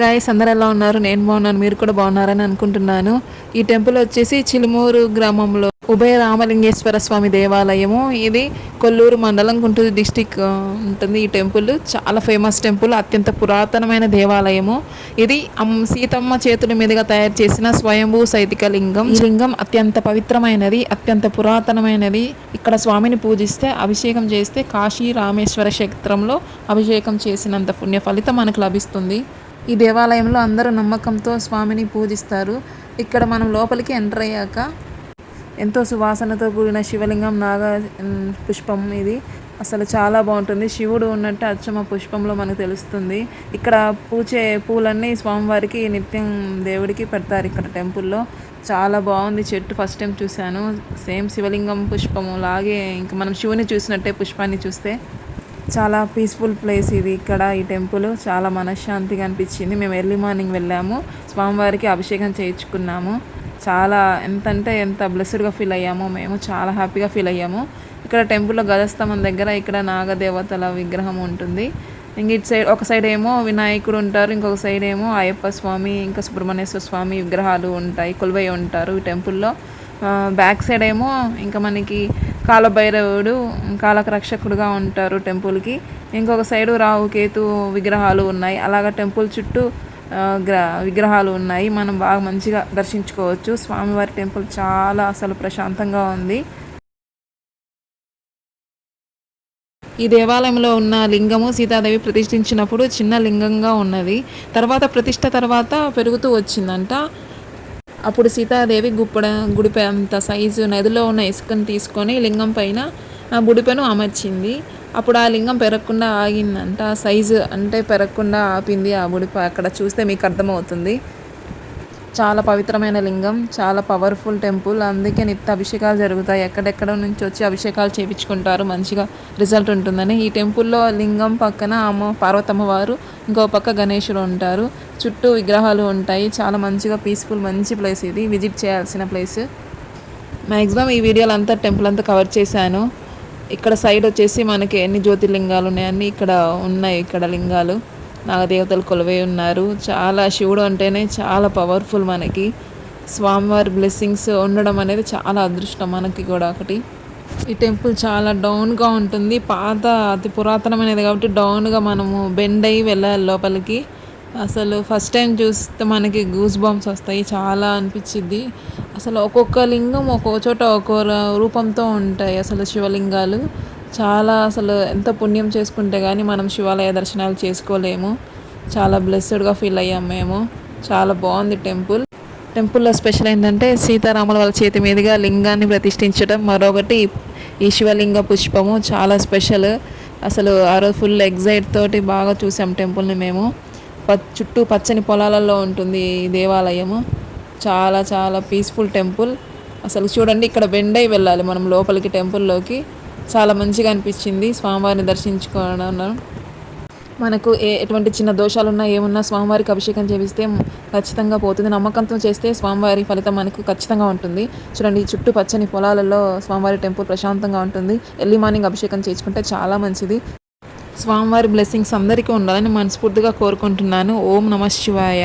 Guys అందరు ఎలా ఉన్నారు? నేను బాగున్నాను, మీరు కూడా బాగున్నారని అనుకుంటున్నాను. ఈ టెంపుల్ వచ్చేసి చిలుమూరు గ్రామంలో ఉభయ రామలింగేశ్వర స్వామి దేవాలయము. ఇది కొల్లూరు మండలం, గుంటూరు డిస్టిక్ ఉంటుంది. ఈ టెంపుల్ చాలా ఫేమస్ టెంపుల్, అత్యంత పురాతనమైన దేవాలయము. ఇది సీతమ్మ చేతుల మీదుగా తయారు చేసిన స్వయంభూ సైతిక లింగం. ఈ లింగం అత్యంత పవిత్రమైనది, అత్యంత పురాతనమైనది. ఇక్కడ స్వామిని పూజిస్తే, అభిషేకం చేస్తే కాశీ రామేశ్వర క్షేత్రంలో అభిషేకం చేసినంత పుణ్య ఫలితం మనకు లభిస్తుంది. ఈ దేవాలయంలో అందరూ నమ్మకంతో స్వామిని పూజిస్తారు. ఇక్కడ మనం లోపలికి ఎంటర్ అయ్యాక ఎంతో సువాసనతో కూడిన శివలింగం, నాగ పుష్పం ఇది అసలు చాలా బాగుంటుంది. శివుడు ఉన్నట్టు అచ్చమ పుష్పంలో మనకు తెలుస్తుంది. ఇక్కడ పూచే పూలన్నీ స్వామివారికి నిత్యం దేవుడికి పెడతారు. ఇక్కడ టెంపుల్లో చాలా బాగుంది. చెట్టు ఫస్ట్ టైం చూశాను. సేమ్ శివలింగం పుష్పము లాగే ఇంకా మనం శివుని చూసినట్టే పుష్పాన్ని చూస్తే. చాలా పీస్ఫుల్ ప్లేస్ ఇది. ఇక్కడ ఈ టెంపుల్ చాలా మనశ్శాంతిగా అనిపించింది. మేము ఎర్లీ మార్నింగ్ వెళ్ళాము, స్వామివారికి అభిషేకం చేయించుకున్నాము. చాలా ఎంత బ్లెస్డ్గా ఫీల్ అయ్యామో, మేము చాలా హ్యాపీగా ఫీల్ అయ్యాము. ఇక్కడ టెంపుల్లో గజస్తంభం దగ్గర ఇక్కడ నాగదేవతల విగ్రహం ఉంటుంది. ఇంక ఇటు సైడ్ ఒక సైడ్ ఏమో వినాయకుడు ఉంటారు, ఇంకొక సైడ్ ఏమో అయ్యప్ప స్వామి ఇంకా సుబ్రహ్మణ్యేశ్వర స్వామి విగ్రహాలు ఉంటాయి, కొలువై ఉంటారు ఈ టెంపుల్లో. బ్యాక్ సైడ్ ఏమో ఇంకా మనకి కాలభైరవుడు కాలక రక్షకుడుగా ఉంటారు టెంపుల్కి. ఇంకొక సైడు రాహు కేతు విగ్రహాలు ఉన్నాయి. అలాగ టెంపుల్ చుట్టూ విగ్రహాలు ఉన్నాయి. మనం బాగా మంచిగా దర్శించుకోవచ్చు. స్వామివారి టెంపుల్ చాలా అసలు ప్రశాంతంగా ఉంది. ఈ దేవాలయంలో ఉన్న లింగము సీతాదేవి ప్రతిష్ఠించినప్పుడు చిన్న లింగంగా ఉన్నది. తర్వాత పెరుగుతూ వచ్చిందంట. అప్పుడు సీతాదేవి గుడిపై అంత సైజు నదిలో ఉన్న ఇసుకను తీసుకొని లింగం పైన బుడిపెను అమర్చింది. అప్పుడు ఆ లింగం పెరగకుండా ఆగిందంట. సైజు అంటే పెరగకుండా ఆపింది ఆ బుడిప. అక్కడ చూస్తే మీకు అర్థమవుతుంది. చాలా పవిత్రమైన లింగం, చాలా పవర్ఫుల్ టెంపుల్. అందుకే నిత్య అభిషేకాలు జరుగుతాయి. ఎక్కడెక్కడ నుంచి వచ్చి అభిషేకాలు చేయించుకుంటారు, మంచిగా రిజల్ట్ ఉంటుందని. ఈ టెంపుల్లో లింగం పక్కన పార్వతమ్మ వారు, ఇంకో పక్క గణేశుడు ఉంటారు. చుట్టూ విగ్రహాలు ఉంటాయి. చాలా మంచిగా పీస్ఫుల్ మంచి ప్లేస్ ఇది, విజిట్ చేయాల్సిన ప్లేస్. మ్యాక్సిమం ఈ వీడియోలో అంతా టెంపుల్ అంతా కవర్ చేశాను. ఇక్కడ సైడ్ వచ్చేసి మనకి ఎన్ని జ్యోతిర్లింగాలు ఉన్నాయని ఇక్కడ ఉన్నాయి. ఇక్కడ లింగాలు నాగదేవతలు కొలువై ఉన్నారు. చాలా శివుడు అంటేనే చాలా పవర్ఫుల్. మనకి స్వామివారి బ్లెస్సింగ్స్ ఉండడం అనేది చాలా అదృష్టం మనకి కూడా ఒకటి. ఈ టెంపుల్ చాలా డౌన్గా ఉంటుంది, పాత అతి పురాతనమైనది కాబట్టి డౌన్గా మనము బెండ్ అయ్యి వెళ్ళాలి లోపలికి. అసలు ఫస్ట్ టైం చూస్తే మనకి గూస్ బంప్స్ వస్తాయి, చాలా అనిపించిద్ది. అసలు ఒక్కొక్క లింగం ఒక్కొక్క చోట ఒక్కో రూపంతో ఉంటాయి. అసలు శివలింగాలు చాలా అసలు ఎంత పుణ్యం చేసుకుంటే కానీ మనం శివాలయ దర్శనాలు చేసుకోలేము. చాలా బ్లెస్సెడ్గా ఫీల్ అయ్యాం మేము. చాలా బాగుంది టెంపుల్. టెంపుల్లో స్పెషల్ ఏంటంటే సీతారాముల వాళ్ళ చేతి మీదుగా లింగాన్ని ప్రతిష్ఠించడం, మరొకటి ఈ శివలింగ పుష్పము చాలా స్పెషల్. అసలు ఆ రోజు ఫుల్ ఎగ్జైట్ తోటి బాగా చూసాం టెంపుల్ని మేము. చుట్టూ పచ్చని పొలాలలో ఉంటుంది ఈ దేవాలయము. చాలా చాలా పీస్ఫుల్ టెంపుల్. అసలు చూడండి, ఇక్కడ బెండ్ అయి వెళ్ళాలి మనం లోపలికి టెంపుల్లోకి. చాలా మంచిగా అనిపించింది స్వామివారిని దర్శించుకోవడం. మనకు ఎటువంటి చిన్న దోషాలున్నా ఏమున్నా స్వామివారికి అభిషేకం చేపిస్తే ఖచ్చితంగా పోతుంది. నమ్మకంతో చేస్తే స్వామివారి ఫలితం మనకు ఖచ్చితంగా ఉంటుంది. చూడండి, చుట్టూ పచ్చని పొలాలలో స్వామివారి టెంపుల్ ప్రశాంతంగా ఉంటుంది. ఎర్లీ మార్నింగ్ అభిషేకం చేసుకుంటే చాలా మంచిది. స్వామివారి బ్లెస్సింగ్స్ అందరికీ ఉండాలని మనస్ఫూర్తిగా కోరుకుంటున్నాను. ఓం నమః శివాయ.